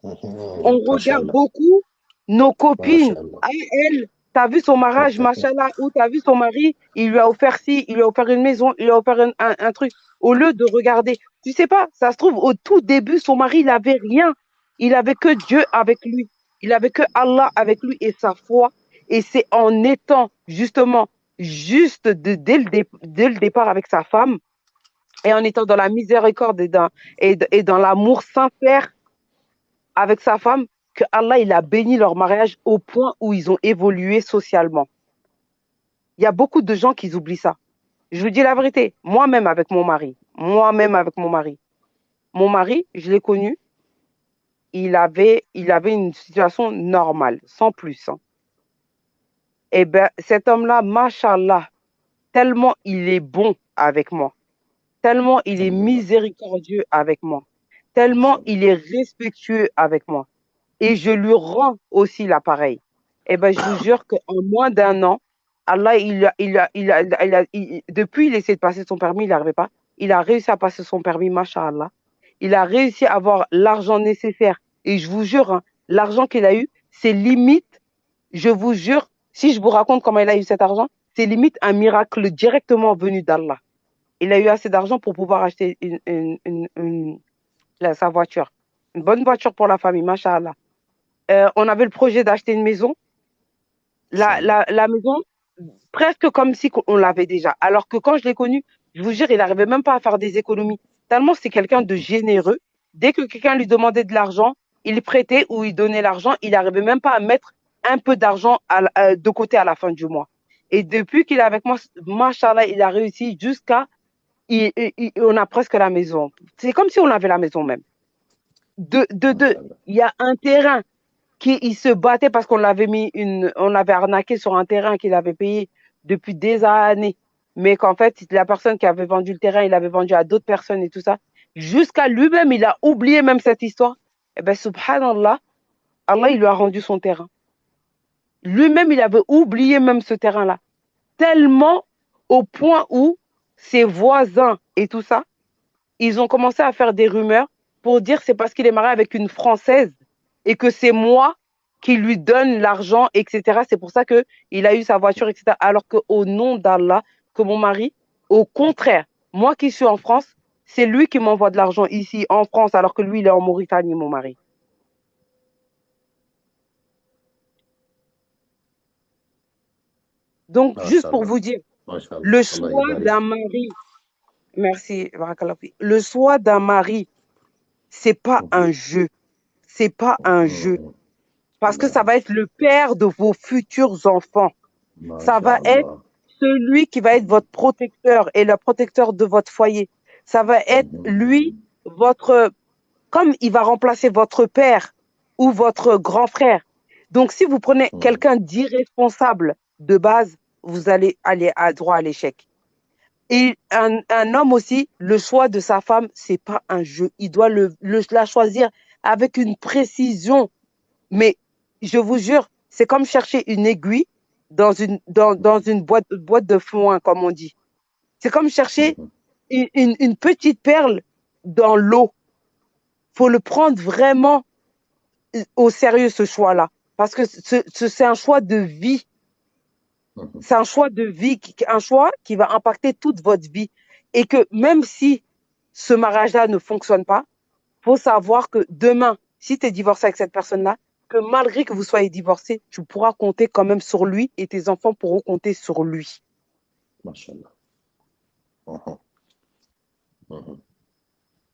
On regarde beaucoup nos copines. Ah, elle, t'as vu son mariage, machallah, ou t'as vu son mari, il lui a offert ci, il lui a offert une maison, il lui a offert un truc. Au lieu de regarder, tu sais pas, ça se trouve, au tout début, son mari, il avait rien. Il avait que Dieu avec lui. Il avait que Allah avec lui et sa foi. Et c'est en étant justement juste dès le départ avec sa femme et en étant dans la miséricorde et dans l'amour sincère avec sa femme que Allah il a béni leur mariage au point où ils ont évolué socialement. Il y a beaucoup de gens qui oublient ça. Je vous dis la vérité, moi-même avec mon mari, je l'ai connu, il avait une situation normale, sans plus. Eh bien, cet homme-là, machallah, tellement il est bon avec moi, tellement il est miséricordieux avec moi, tellement il est respectueux avec moi. Et je lui rends aussi l'appareil. Eh ben, je vous jure qu'en moins d'un an, Allah, depuis, il essayait de passer son permis, il n'arrivait pas. Il a réussi à passer son permis, machallah. Il a réussi à avoir l'argent nécessaire. Et je vous jure, hein, l'argent qu'il a eu, c'est limite, je vous jure, si je vous raconte comment il a eu cet argent, c'est limite un miracle directement venu d'Allah. Il a eu assez d'argent pour pouvoir acheter sa voiture. Une bonne voiture pour la famille, machallah. On avait le projet d'acheter une maison. La maison, presque comme si on l'avait déjà. Alors que quand je l'ai connu, je vous jure, il n'arrivait même pas à faire des économies. Tellement c'est quelqu'un de généreux. Dès que quelqu'un lui demandait de l'argent, il prêtait ou il donnait l'argent. Il n'arrivait même pas à mettre un peu d'argent de côté à la fin du mois. Et depuis qu'il est avec moi, machallah, il a réussi jusqu'à... on a presque la maison. C'est comme si on avait la maison même. Il y a un terrain il se battait parce qu'on on l'avait arnaqué sur un terrain qu'il avait payé depuis des années. Mais qu'en fait, la personne qui avait vendu le terrain, il avait vendu à d'autres personnes et tout ça. Jusqu'à lui-même, il a oublié même cette histoire. Eh bien, subhanallah, Allah, il lui a rendu son terrain. Lui-même, il avait oublié même ce terrain-là. Tellement au point où ses voisins et tout ça, ils ont commencé à faire des rumeurs pour dire c'est parce qu'il est marié avec une Française et que c'est moi qui lui donne l'argent, etc. C'est pour ça qu'il a eu sa voiture, etc. Alors qu'au nom d'Allah, que mon mari, au contraire, moi qui suis en France, c'est lui qui m'envoie de l'argent ici en France, alors que lui, il est en Mauritanie, mon mari. Donc, juste pour vous dire, le choix d'un mari, merci, le choix d'un mari, c'est pas un jeu. C'est pas un jeu. Parce que ça va être le père de vos futurs enfants. Ça va être celui qui va être votre protecteur et le protecteur de votre foyer. Ça va être lui, comme il va remplacer votre père ou votre grand frère. Donc, si vous prenez quelqu'un d'irresponsable de base, vous allez aller à droit à l'échec. Et un homme aussi, le choix de sa femme, c'est pas un jeu. Il doit la choisir avec une précision. Mais je vous jure, c'est comme chercher une aiguille dans une boîte de foin, comme on dit. C'est comme chercher une petite perle dans l'eau. Faut le prendre vraiment au sérieux, ce choix-là. Parce que c'est un choix de vie. C'est un choix de vie, un choix qui va impacter toute votre vie. Et que même si ce mariage-là ne fonctionne pas, faut savoir que demain, si tu es divorcé avec cette personne-là, que malgré que vous soyez divorcé, tu pourras compter quand même sur lui et tes enfants pourront compter sur lui. Machallah.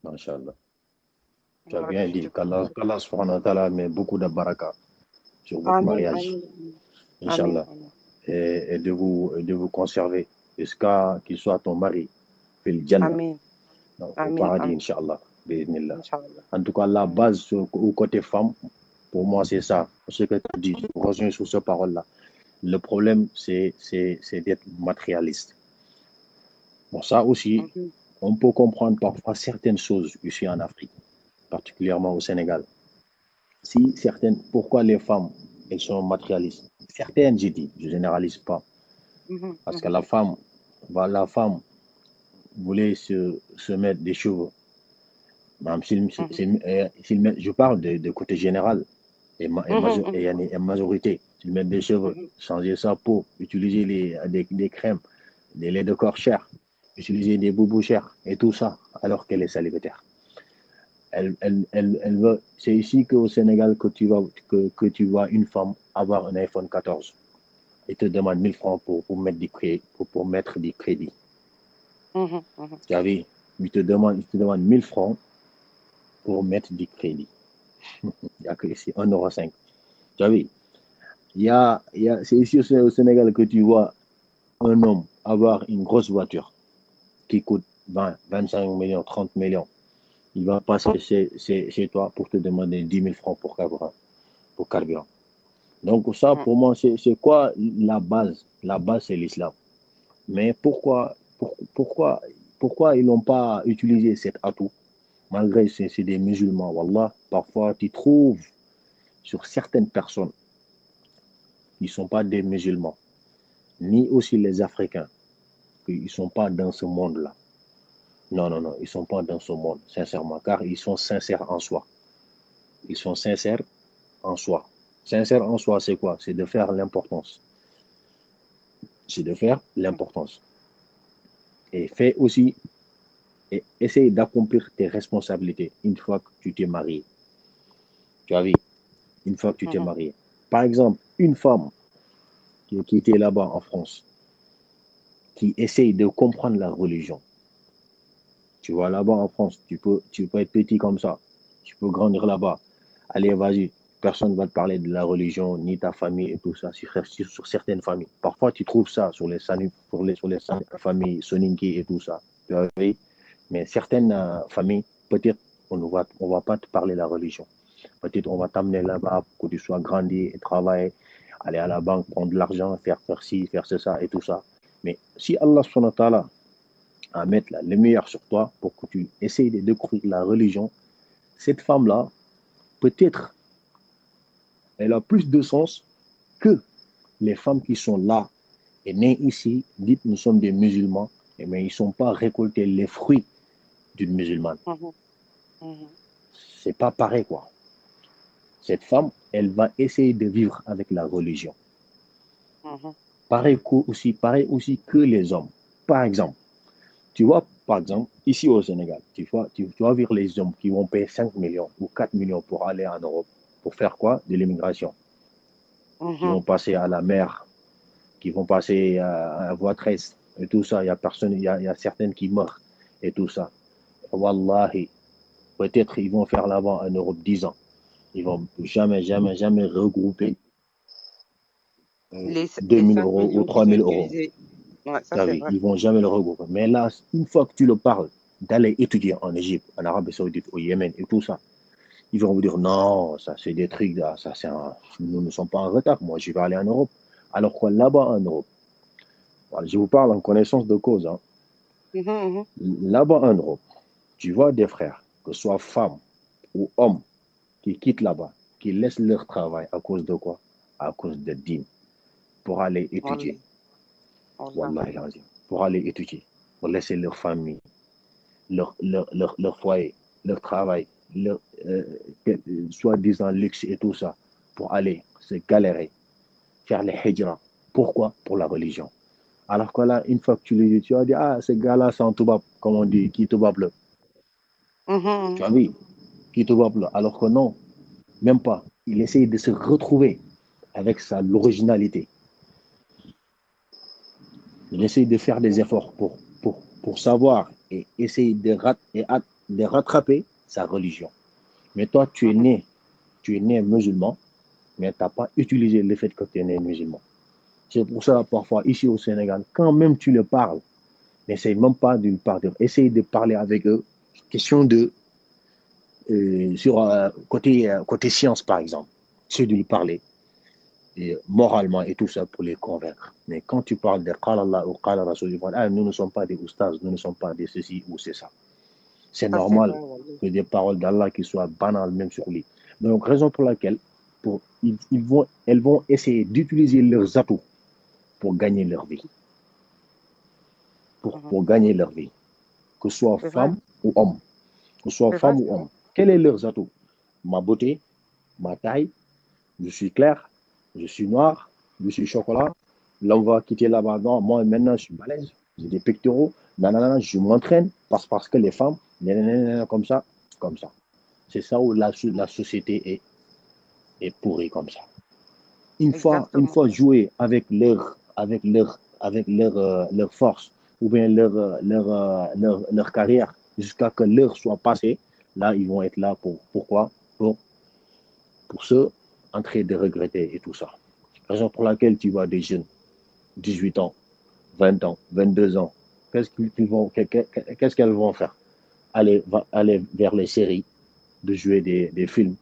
Machallah. Tu as bien dit qu'Allah subhanahu wa ta'ala met beaucoup de baraka sur votre Amen, mariage, amen, Inch'Allah, amen. et de vous conserver jusqu'à qu'il soit ton mari, fil Jannah, Amen, au amen, paradis, amen. Inch'Allah, bismillah. Inch'Allah. En tout cas, la base au côté femme, pour moi, c'est ça. Ce que tu as dit, je reviens sur cette parole-là. Le problème, c'est d'être matérialiste. Bon, ça aussi, on peut comprendre parfois certaines choses ici en Afrique, particulièrement au Sénégal. Si certaines, pourquoi les femmes, elles sont matérialistes? Certaines, j'ai dit, je généralise pas. Parce que la femme voulait se mettre des cheveux. Même je parle de côté général et majorité. S'ils mettent des cheveux, changer sa peau, utiliser des crèmes, des laits de corps chers, utiliser des boubous chers et tout ça, alors qu'elle est célibataire. Elle veut. C'est ici qu'au Sénégal que tu vois une femme avoir un iPhone 14 et te demande 1000 francs pour mettre du crédit. Tu as vu? Il te demande 1000 francs pour mettre du crédit. Il y a que ici 1,05 €. Tu as vu? C'est ici au Sénégal que tu vois un homme avoir une grosse voiture qui coûte 20, 25 millions, 30 millions. Il va passer chez toi pour te demander 10 000 francs pour carburant. Donc ça, pour moi, c'est quoi la base? La base, c'est l'islam. Mais pourquoi ils n'ont pas utilisé cet atout? Malgré que c'est des musulmans, wallah, parfois tu trouves sur certaines personnes qui ne sont pas des musulmans, ni aussi les Africains, qu'ils ne sont pas dans ce monde-là. Non, ils ne sont pas dans ce monde, sincèrement, car ils sont sincères en soi. Ils sont sincères en soi. Sincère en soi, c'est quoi? C'est de faire l'importance. C'est de faire l'importance. Et fais aussi, et essaye d'accomplir tes responsabilités une fois que tu t'es marié. Tu as vu? Une fois que tu t'es marié. Par exemple, une femme qui était là-bas en France, qui essaye de comprendre la religion. Tu vois, là-bas en France, tu peux être petit comme ça. Tu peux grandir là-bas. Allez, vas-y. Personne ne va te parler de la religion, ni ta famille et tout ça, sur certaines familles. Parfois, tu trouves ça sur les familles soninké et tout ça. Tu vois, mais certaines familles, peut-être, on ne va pas te parler de la religion. Peut-être on va t'amener là-bas pour que tu sois grandi et travailler, aller à la banque, prendre de l'argent, faire ci, faire ça et tout ça. Mais si Allah subhanahu wa ta'ala à mettre le meilleur sur toi pour que tu essayes de découvrir la religion, cette femme-là, peut-être, elle a plus de sens que les femmes qui sont là et nées ici, dites nous sommes des musulmans, mais ils ne sont pas récoltés les fruits d'une musulmane. C'est pas pareil, quoi. Cette femme, elle va essayer de vivre avec la religion. Pareil aussi que les hommes. Par exemple, tu vois, ici au Sénégal, tu vas voir les hommes qui vont payer 5 millions ou 4 millions pour aller en Europe. Pour faire quoi? De l'immigration. Qui vont passer à la mer, qui vont passer à voie terrestre et tout ça. Il y a certaines qui meurent et tout ça. Wallahi, peut-être ils vont faire là-bas en Europe 10 ans. Ils vont jamais regrouper 2 000 euros ou 3 000 euros. Ouais, ça, c'est vrai. Ils vont jamais le regrouper. Mais là, une fois que tu le parles d'aller étudier en Égypte, en Arabie Saoudite, au Yémen et tout ça, ils vont vous dire non, ça c'est des trucs, là, nous ne sommes pas en retard. Moi, je vais aller en Europe. Alors que là-bas en Europe, voilà, je vous parle en connaissance de cause. Hein. Là-bas en Europe, tu vois des frères, que ce soit femmes ou hommes, qui quittent là-bas, qui laissent leur travail à cause de quoi? À cause de dîmes, pour aller étudier. Wallahi, pour aller étudier, pour laisser leur famille, leur foyer, leur travail, leur soi-disant luxe et tout ça, pour aller se galérer, faire les hijra. Pourquoi? Pour la religion. Alors que là, une fois que tu le dis, tu vas dire, ah, ces gars-là sont toubab, comme on dit, qui toubab là. Mhm. Tu as vu, qui toubab là. Alors que non, même pas. Il essaye de se retrouver avec l'originalité. Il essaye de faire des efforts pour savoir et essayer de rattraper sa religion. Mais toi, Mhm. tu es né musulman, mais tu n'as pas utilisé le fait que tu es né musulman. C'est pour ça, parfois, ici au Sénégal, quand même tu le parles, n'essaye même pas de lui parler. Essaye de parler avec eux. Question de, sur côté science, par exemple. C'est de lui parler et, moralement et tout ça pour les convaincre. Mais quand tu parles de Qala Allah ou Qala Rasul, ils vont dire, ah, nous ne sommes pas des oustas, nous ne sommes pas des ceci ou c'est ça. C'est Ça, c'est normal vrai, wallah. que des paroles d'Allah qui soient banales même sur lui. Donc, raison pour laquelle elles vont essayer d'utiliser leurs atouts pour gagner leur vie. Mhm. Pour gagner leur vie. Que ce soit C'est vrai, femme ou homme. Que ce soit c'est vrai, femme c'est ou vrai. homme. Quels sont leurs atouts? Ma beauté, ma taille, je suis clair, je suis noir, je suis chocolat. Là, on va quitter là-bas. Non, moi, maintenant, je suis balèze, j'ai des pectoraux. Nanana, je m'entraîne parce que les femmes, nanana, comme ça, comme ça. C'est ça où la société est pourrie comme ça. Une Exactement. fois jouer avec leur force ou bien leur carrière jusqu'à que l'heure soit passée, là, ils vont être là pourquoi? Pour se en train de regretter et tout ça. Raison pour laquelle tu vois des jeunes, 18 ans, 20 ans, 22 ans, qu'est-ce qu'elles vont faire? Aller vers les séries, de jouer des films,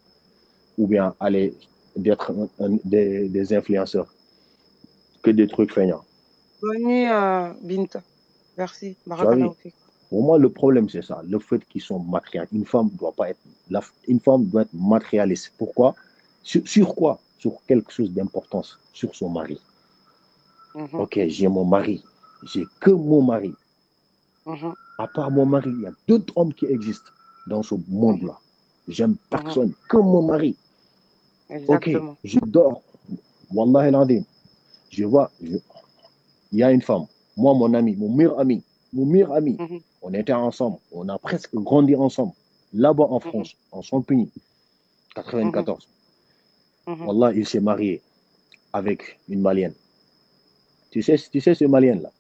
ou bien aller d'être des influenceurs, que des trucs feignants. Bonne nuit, Binta. Merci. Tu vois, oui. Barakallahu fik. Pour moi, le problème, c'est ça. Le fait qu'ils sont matérialistes. Une femme doit pas être, une femme doit être matérialiste. Pourquoi? Sur quoi? Sur quelque chose d'importance, sur son mari. Mhm. Ok, j'ai mon mari. J'ai que mon mari. Mhm. À part mon mari, il y a d'autres hommes qui existent dans ce Mhm. monde-là. J'aime Mhm. personne que mon mari. Ok, Exactement. je dors. Wallah el adim. Je vois, il y a une femme. Moi, mon ami, mon meilleur ami, Mhm. on était ensemble. On a presque grandi ensemble. Là-bas en Mhm. France, en Champigny, Mhm. 94. Mhm. Wallah, il s'est marié avec une Malienne. Tu sais ce Malien-là,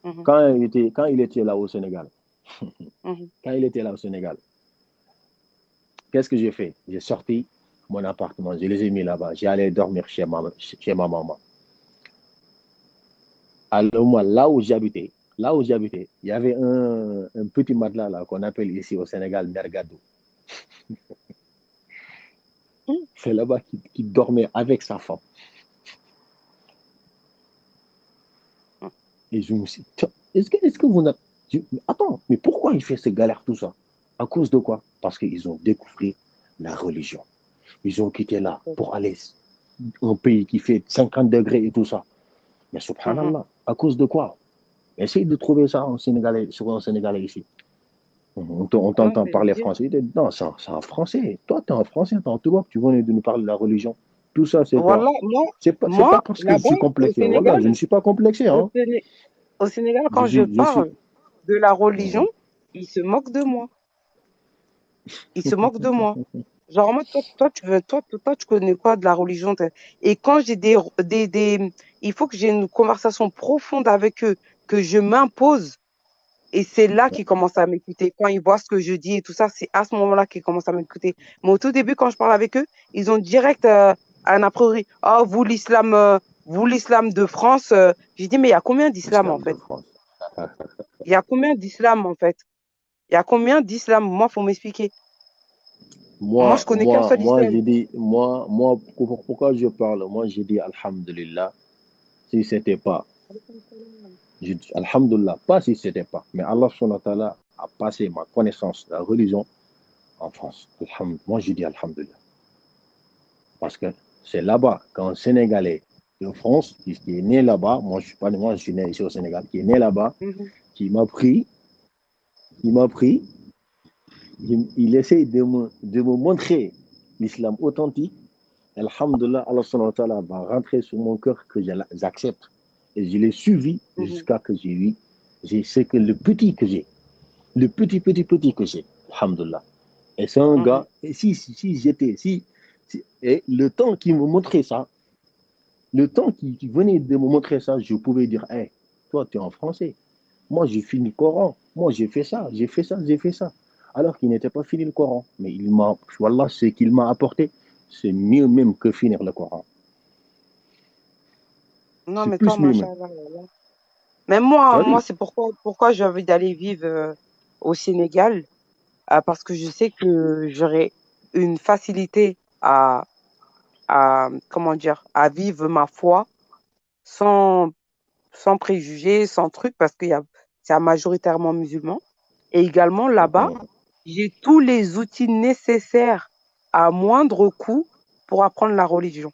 Mhm. quand il était là au Sénégal, Mhm. quand il était là au Sénégal, qu'est-ce que j'ai fait? J'ai sorti mon appartement, je les ai mis là-bas. J'ai allé dormir chez ma maman. Alors moi, là où j'habitais, il y avait un petit matelas là qu'on appelle ici au Sénégal Mergado. C'est là-bas qu'il dormait avec sa femme. Mhm. Et je me suis dit, est-ce que vous n'avez... Attends, mais pourquoi il fait ces galères, tout ça? À cause de quoi? Parce qu'ils ont découvert la religion. Ils ont quitté là pour aller dans un pays qui fait 50 degrés et tout ça. Mais Mhm. subhanallah, à cause de quoi? Essaye de trouver ça en Sénégalais, sur un Sénégalais ici. On Non, t'entend c'est parler dur. français. Non, c'est en français. Toi, tu es en français, tu vois, tu venais de nous parler de la religion. Tout ça, c'est quoi? Voilà, C'est pas moi, parce que je là-bas, suis au complexé. Voilà, Sénégal, je ne suis pas complexé. au Hein. Séné- au Sénégal, quand je Je suis... parle de la religion, Mhm. ils se moquent de moi. Ils se moquent de moi. Genre, en mode, toi, tu connais quoi de la religion? Et quand j'ai il faut que j'ai une conversation profonde avec eux, que je m'impose. Et c'est là qu'ils commencent à m'écouter. Quand ils voient ce que je dis et tout ça, c'est à ce moment-là qu'ils commencent à m'écouter. Mais au tout début, quand je parle avec eux, ils ont direct un a priori. Oh, vous l'islam de France. J'ai dit, mais il y a combien d'islam en L'islam de fait? France. Il y a combien d'islam en fait? Il y a combien d'islam? Moi, faut m'expliquer. Moi, je connais qu'un seul J'ai islam. dit, pourquoi je parle? Moi, j'ai dit, Alhamdulillah, si c'était pas, j'ai dit, Alhamdulillah, pas si c'était pas, mais Allah subhanahu wa ta'ala a passé ma connaissance de la religion en France. Moi, j'ai dit, Alhamdulillah. Parce que c'est là-bas qu'un Sénégalais de France, qui est né là-bas, moi, je suis né ici au Sénégal, qui est né là-bas, Mhm. qui m'a pris, qui m'a pris, il essaye de me montrer l'islam authentique. Alhamdulillah, Allah subhanahu wa ta'ala va rentrer sur mon cœur que j'accepte. Et je l'ai suivi jusqu'à que j'ai eu, c'est que le petit que j'ai, le petit que j'ai, alhamdoulilah. Et c'est un gars, et et le temps qu'il me montrait ça, le temps qu'il venait de me montrer ça, je pouvais dire, hey, toi, tu es en français. Moi, j'ai fini le Coran. Moi, j'ai fait ça, j'ai fait ça, j'ai fait ça. Alors qu'il n'était pas fini le Coran. Mais Wallah, ce qu'il m'a apporté, c'est mieux même que finir le Coran. Non, C'est mais plus toi, mieux même. machallah, voilà. Mais moi, Oui. c'est pourquoi j'ai envie d'aller vivre au Sénégal, parce que je sais que j'aurai une facilité comment dire, à vivre ma foi sans, sans préjugés, sans trucs, parce c'est majoritairement musulman. Et également, là-bas, j'ai tous les outils nécessaires à moindre coût pour apprendre la religion.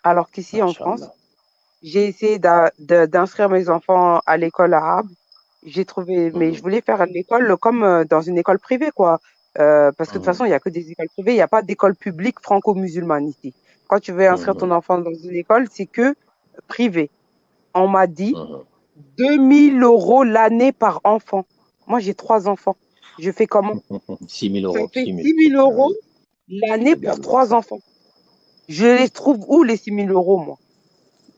Alors qu'ici, en France, Masha'Allah. j'ai essayé d'inscrire mes enfants à l'école arabe. J'ai trouvé, mais je voulais faire l'école comme dans une école privée, quoi. Parce que de toute façon, il y a que des écoles privées, il n'y a pas d'école publique franco-musulmane ici. Quand tu veux inscrire ton enfant dans une école, c'est que privé. On m'a dit 2 000 € l'année par enfant. Moi, j'ai 3 enfants. Je fais comment? 6 000 Ça euros. fait 6 000. 6 000 € l'année pour Regarde-moi trois ça. enfants. Je les trouve où les 6 000 €, moi?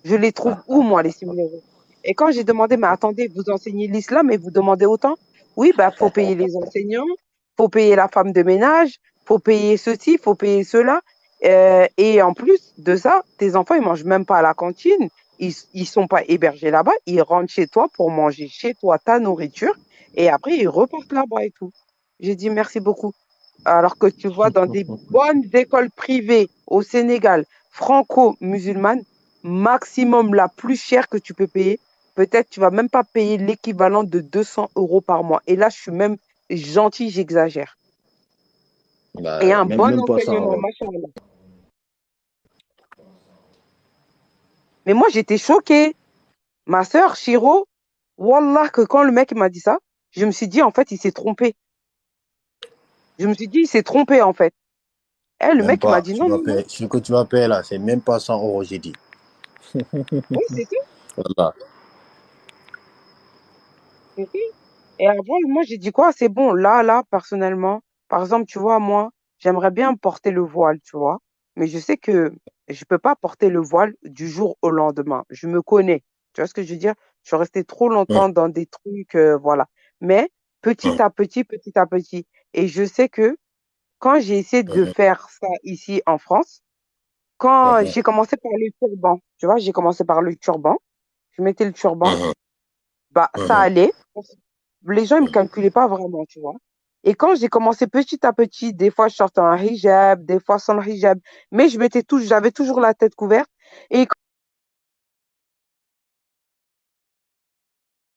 Je les trouve où, moi, les 6 000 €? Et quand j'ai demandé, mais attendez, vous enseignez l'islam et vous demandez autant? Oui, bah, faut payer les enseignants, faut payer la femme de ménage, faut payer ceci, faut payer cela. Et en plus de ça, tes enfants, ils mangent même pas à la cantine. Ils sont pas hébergés là-bas. Ils rentrent chez toi pour manger chez toi ta nourriture. Et après, ils repartent là-bas et tout. J'ai dit merci beaucoup. Alors que tu vois, dans des bonnes écoles privées au Sénégal, franco-musulmanes, maximum la plus chère que tu peux payer, peut-être tu vas même pas payer l'équivalent de 200 € par mois. Et là, je suis même gentille, j'exagère. Et Bah, un bon même pas 100 enseignement, euros. machallah. Mais moi, j'étais choquée. Ma sœur, Chiro, Wallah, que quand le mec m'a dit ça, je me suis dit, en fait, il s'est trompé. Je me suis dit, il s'est trompé, en fait. Et le Même mec m'a pas. dit, Tu non, vas non, non. payer. Ce que tu vas payer là, c'est même pas 100 euros, j'ai dit. Oui, c'est ça. Voilà. C'est ça. Et avant, moi, j'ai dit quoi? C'est bon, là, personnellement, par exemple, tu vois, moi, j'aimerais bien porter le voile, tu vois, mais je sais que je peux pas porter le voile du jour au lendemain. Je me connais. Tu vois ce que je veux dire? Je suis restée trop Hum, longtemps dans des trucs, voilà. Mais hum, petit à petit. Et je sais que quand j'ai essayé de hum, faire ça ici en France, hum, quand hum, j'ai commencé par le turban, tu vois, j'ai commencé par le turban, je mettais le turban, hum, bah, hum, ça hum, allait. Les gens ne me hum. calculaient pas vraiment, tu vois. Et quand j'ai commencé petit à petit, des fois je sortais un hijab, des fois sans le hijab, mais j'avais toujours la tête couverte. Et